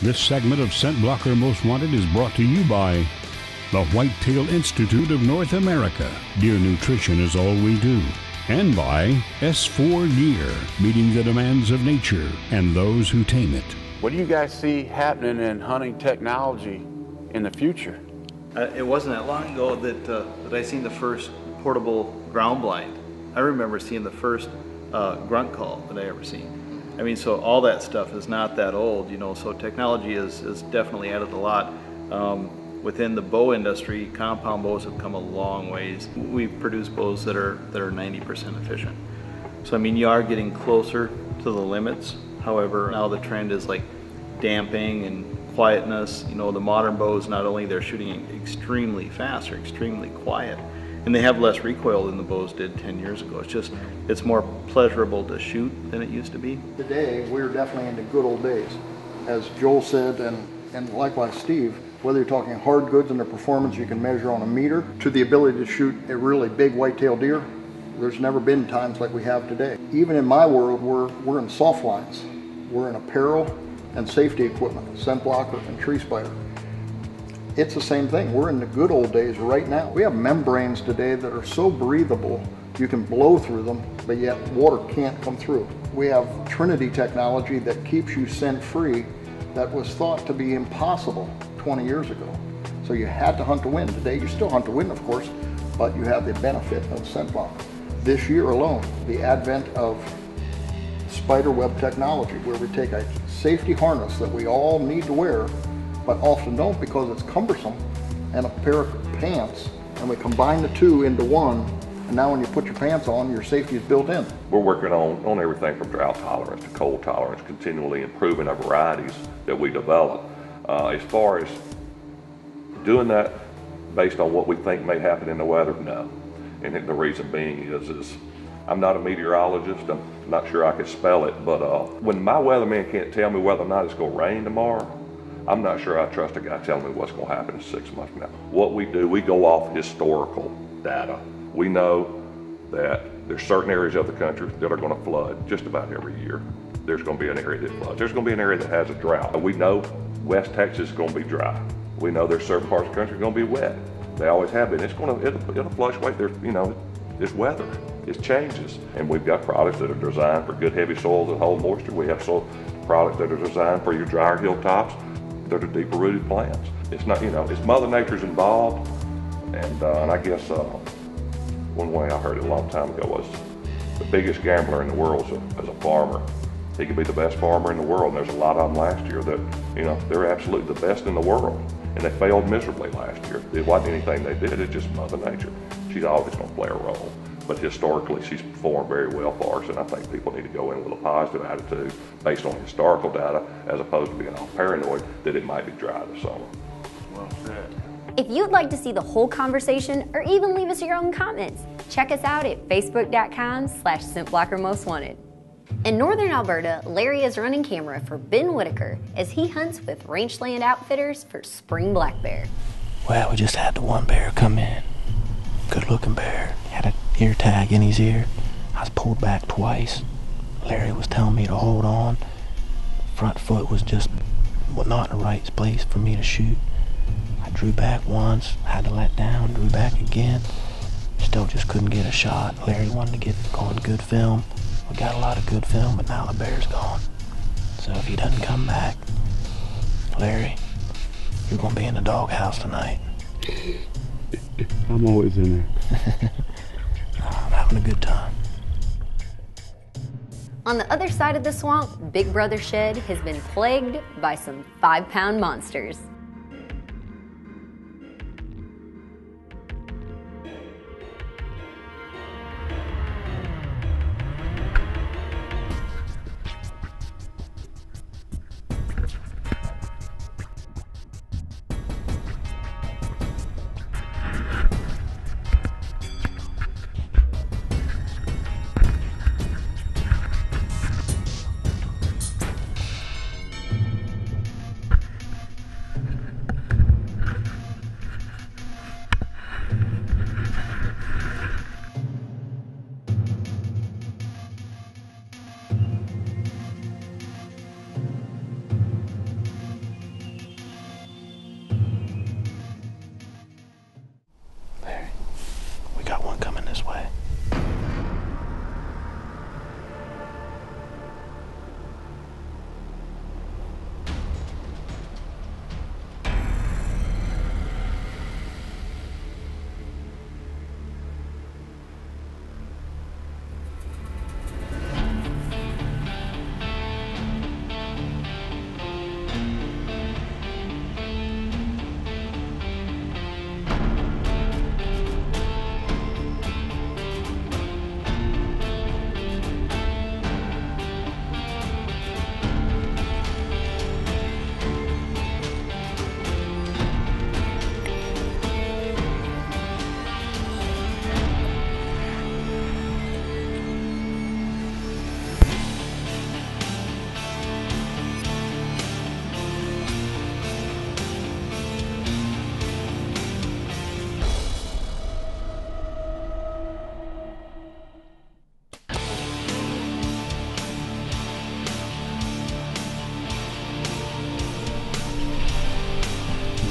This segment of ScentBlocker Most Wanted is brought to you by the Whitetail Institute of North America. Deer nutrition is all we do. And by S4 Gear, meeting the demands of nature and those who tame it. What do you guys see happening in hunting technology in the future? It wasn't that long ago that I seen the first portable ground blind. I remember seeing the first grunt call that I ever seen. I mean, so all that stuff is not that old, you know, so technology has definitely added a lot. Within the bow industry, compound bows have come a long ways. We produce bows that are 90% efficient. So I mean, you are getting closer to the limits. However, now the trend is like damping and quietness. You know, the modern bows, not only they're shooting extremely fast, they're extremely quiet, and they have less recoil than the bows did 10 years ago. It's more pleasurable to shoot than it used to be. Today, we're definitely in the good old days. As Joel said, and likewise Steve, whether you're talking hard goods and their performance you can measure on a meter, to the ability to shoot a really big whitetail deer, there's never been times like we have today. Even in my world, we're in soft lines. We're in apparel and safety equipment, ScentBlocker and tree spider. It's the same thing. We're in the good old days right now. We have membranes today that are so breathable, you can blow through them, but yet water can't come through. We have Trinity technology that keeps you scent free that was thought to be impossible 20 years ago. So you had to hunt to win. Today you still hunt to win, of course, but you have the benefit of ScentBlocker. This year alone, the advent of spider web technology, where we take a safety harness that we all need to wear, but often don't because it's cumbersome, and a pair of pants, and we combine the two into one, and now when you put your pants on, your safety is built in. We're working on everything from drought tolerance to cold tolerance, continually improving our varieties that we develop. As far as doing that based on what we think may happen in the weather, no. And the reason being is I'm not a meteorologist. I'm not sure I could spell it, but when my weatherman can't tell me whether or not it's going to rain tomorrow, I'm not sure I trust a guy telling me what's going to happen in 6 months from now. What we do, we go off historical data. We know that there's certain areas of the country that are going to flood just about every year. There's going to be an area that floods. There's going to be an area that has a drought. We know West Texas is going to be dry. We know there's certain parts of the country that are going to be wet. They always have been. It'll fluctuate. It's weather. It changes. And we've got products that are designed for good heavy soils that hold moisture. We have products that are designed for your drier hilltops that are deeper rooted plants. It's not, it's Mother Nature's involved. And I guess one way I heard it a long time ago was the biggest gambler in the world is a farmer. He could be the best farmer in the world. And there's a lot of them last year that, they're absolutely the best in the world. And they failed miserably last year. It wasn't anything they did, it's just Mother Nature. She's always going to play a role. But historically, she's performed very well for us, and I think people need to go in with a positive attitude based on historical data, as opposed to being all paranoid that it might be dry this summer. Well said. If you'd like to see the whole conversation or even leave us your own comments, check us out at facebook.com/ScentBlocker Most Wanted. In northern Alberta, Larry is running camera for Ben Whitacre as he hunts with Ranchland Outfitters for spring black bear. Well, we just had the one bear come in. Good looking bear. Had an ear tag in his ear. I was pulled back twice. Larry was telling me to hold on. Front foot was just not in the right place for me to shoot. I drew back once, had to let down, drew back again. Still just couldn't get a shot. Larry wanted to get on good film. We got a lot of good film, but now the bear's gone. So if he doesn't come back, Larry, you're gonna be in the doghouse tonight. I'm always in there. I'm having a good time. On the other side of the swamp, Big Brother Shed has been plagued by some 5-pound monsters.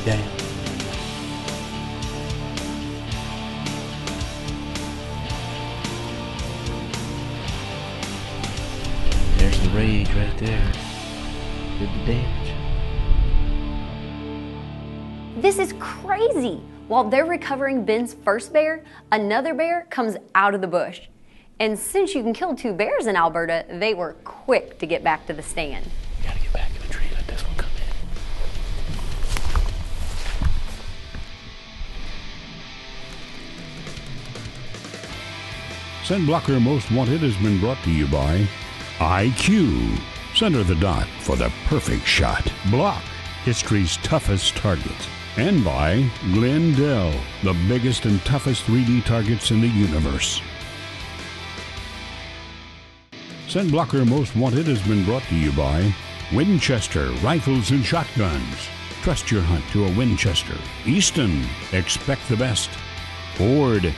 down. There's the rage right there. Did the damage. This is crazy. While they're recovering Ben's first bear, another bear comes out of the bush. And since you can kill 2 bears in Alberta, they were quick to get back to the stand. Gotta get back in the tree, let this one come in. ScentBlocker Most Wanted has been brought to you by IQ. Center the dot for the perfect shot. Block, history's toughest target. And by Glendale, the biggest and toughest 3D targets in the universe. ScentBlocker Most Wanted has been brought to you by Winchester Rifles and Shotguns. Trust your hunt to a Winchester. Easton, expect the best. Ford,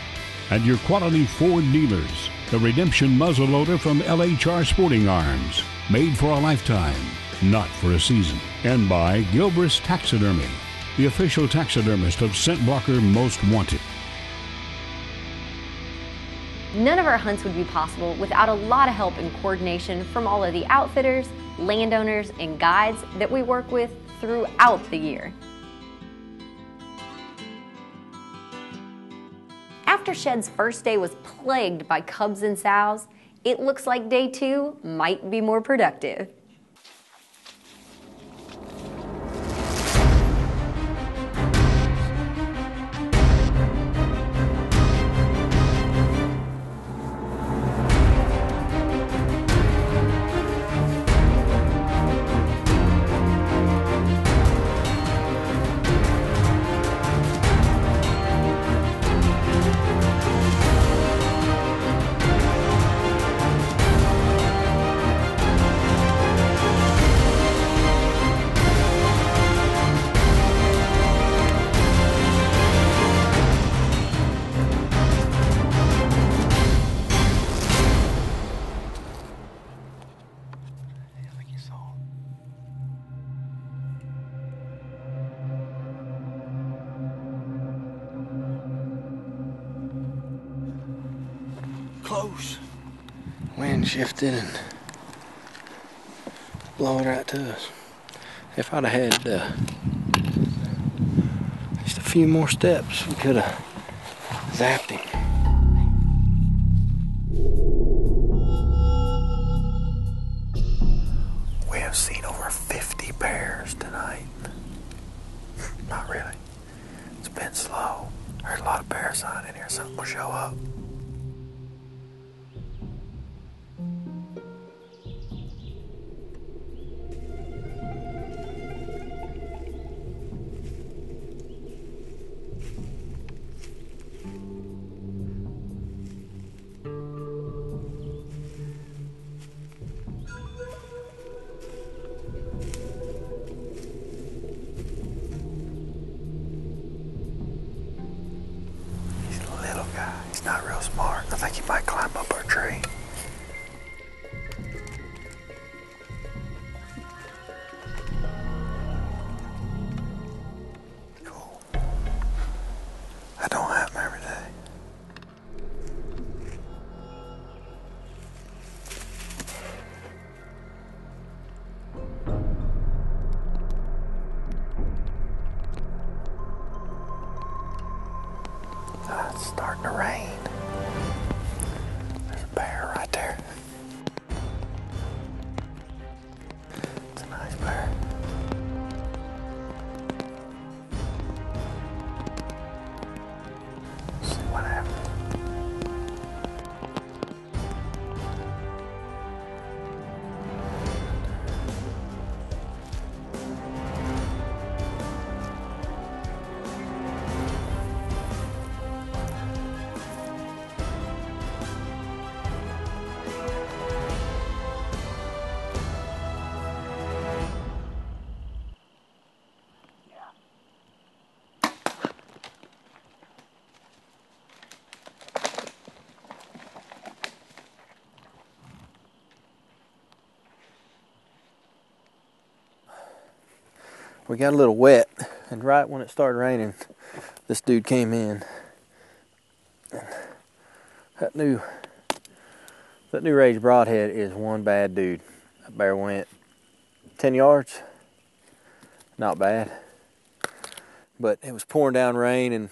and your quality Ford dealers. The Redemption muzzleloader from LHR Sporting Arms. Made for a lifetime, not for a season. And by Gilbreth's Taxidermy, the official taxidermist of ScentBlocker Most Wanted. None of our hunts would be possible without a lot of help and coordination from all of the outfitters, landowners, and guides that we work with throughout the year. After Shed's first day was plagued by cubs and sows, it looks like day 2 might be more productive. Close. Wind shifted and blowing right to us. If I'd have had just a few more steps, we could have zapped him. We have seen over 50 bears tonight. Not really. It's been slow. Heard a lot of bear sign in here. Something will show up. He's not real smart. I think he might climb up our tree. Cool. I don't have him every day. It's starting to rain. There's a bear right there. It's a nice bear. Let's see what happens. We got a little wet And right when it started raining, this dude came in. And that new Rage Broadhead is one bad dude. That bear went 10 yards. Not bad. But it was pouring down rain, and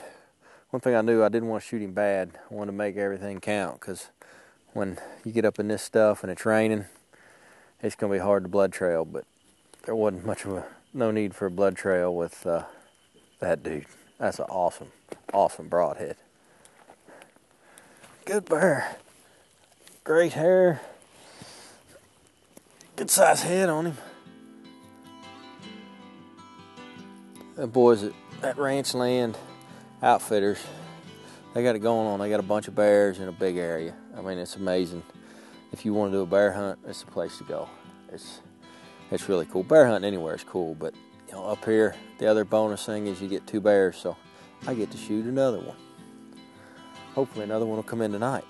one thing I knew, I didn't want to shoot him bad. I wanted to make everything count, because when you get up in this stuff and it's raining, it's going to be hard to blood trail. But there wasn't much of no need for a blood trail with that dude. That's an awesome broadhead. Good bear. Great hair. Good size head on him. The boys at Ranchland Outfitters, they got it going on. They got a bunch of bears in a big area. I mean, it's amazing. If you want to do a bear hunt, it's the place to go. It's really cool. Bear hunting anywhere is cool, but you know, up here, the other bonus thing is you get 2 bears, so I get to shoot another one. Hopefully another one will come in tonight.